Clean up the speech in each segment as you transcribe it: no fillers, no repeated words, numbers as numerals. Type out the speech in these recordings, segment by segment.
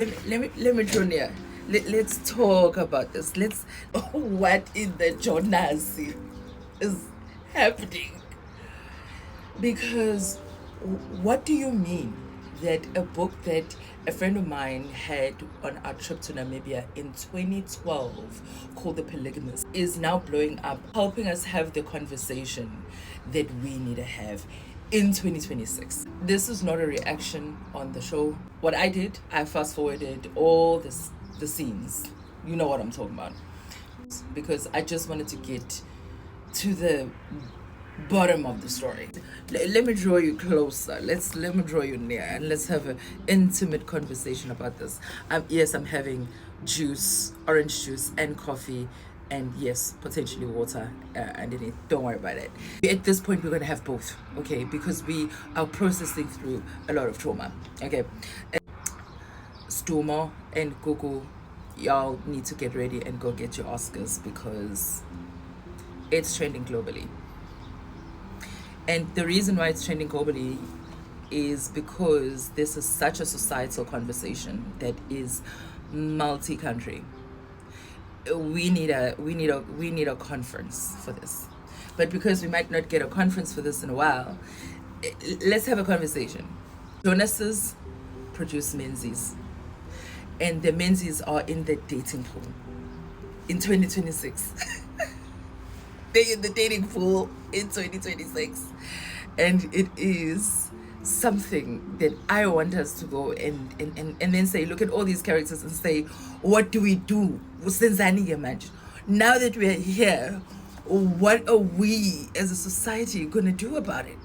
Let me join here. Let's talk about this. What in the Jonas is happening? Because what do you mean that a book that a friend of mine had on our trip to Namibia in 2012 called The Polygamist is now blowing up, helping us have the conversation that we need to have in 2026? This is not a reaction on the show. What I did, I fast forwarded all the scenes. You know what I'm talking about. Because I just wanted to get to the bottom of the story. Let me draw you closer. Let me draw you near, and let's have an intimate conversation about this. Yes, I'm having juice, orange juice, and coffee, and yes, potentially water underneath. Don't worry about it. At this point, we're gonna have both, okay? Because we are processing through a lot of trauma, okay? Stumo and Gogo, y'all need to get ready and go get your Oscars because it's trending globally. And the reason why it's trending globally is because this is such a societal conversation that is multi-country. We need a conference for this. But because we might not get a conference for this in a while, let's have a conversation. Jonas's produce Menzies, and the Menzies are in the dating pool in 2026. They're in the dating pool in 2026, and it is something that I want us to go and then say, look at all these characters and say, what do we do? Now that we're here, what are we as a society going to do about it?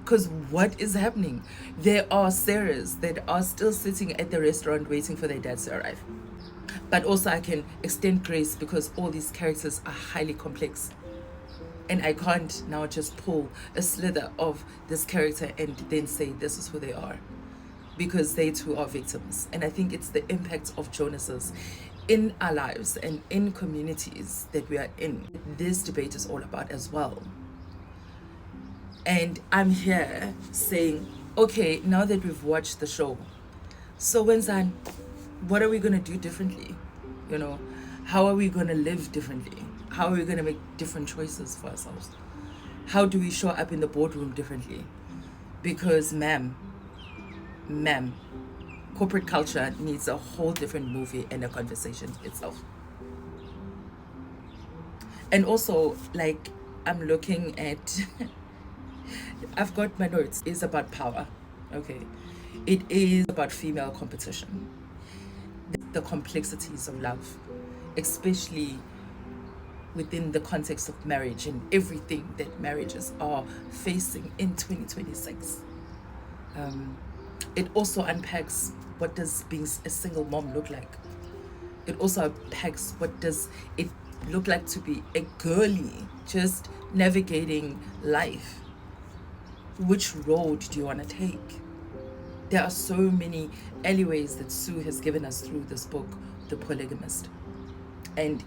Because what is happening? There are Sarahs that are still sitting at the restaurant waiting for their dads to arrive. But also I can extend grace because all these characters are highly complex. And I can't now just pull a slither of this character and then say this is who they are. Because they too are victims. And I think it's the impact of Jonas's in our lives and in communities that we are in. This debate is all about as well. And I'm here saying, okay, now that we've watched the show, so Wenzan, what are we going to do differently? You know, how are we going to live differently? How are we going to make different choices for ourselves? How do we show up in the boardroom differently? Because ma'am, corporate culture needs a whole different movie and a conversation itself. And also, like, I'm looking at, I've got my notes, it's about power, okay? It is about female competition. The complexities of love, especially within the context of marriage and everything that marriages are facing in 2026. It also unpacks what does being a single mom look like. It also unpacks what does it look like to be a girly, just navigating life. Which road do you want to take? There are so many alleyways that Sue has given us through this book, The Polygamist. And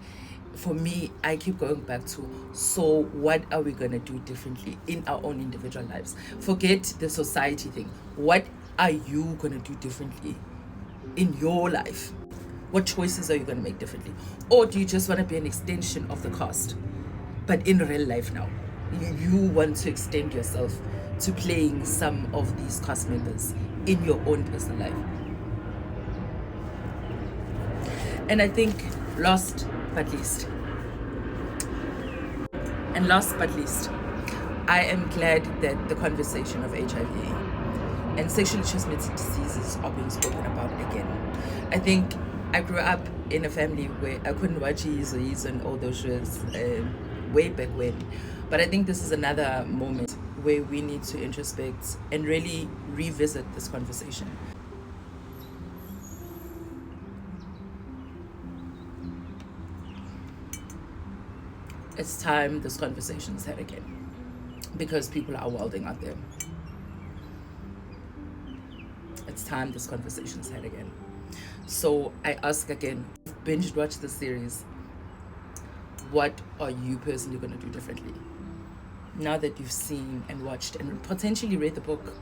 for me, I keep going back to, so what are we going to do differently in our own individual lives? Forget the society thing. What are you going to do differently in your life? What choices are you going to make differently? Or do you just want to be an extension of the cast, but in real life now? You want to extend yourself to playing some of these cast members in your own personal life. And I think last but least, I am glad that the conversation of HIV and sexually transmitted diseases are being spoken about again. I think I grew up in a family where I couldn't watch Yizo and all those shows way back when. But I think this is another moment where we need to introspect and really revisit this conversation. It's time this conversation is had again, because people are wilding out there. It's time this conversation is had again. So I ask again, binge watch the series, what are you personally going to do differently now that you've seen and watched and potentially read the book?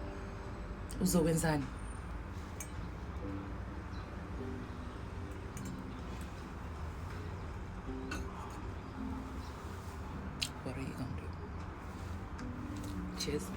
Uzowenzani? what are you gonna do? Cheers.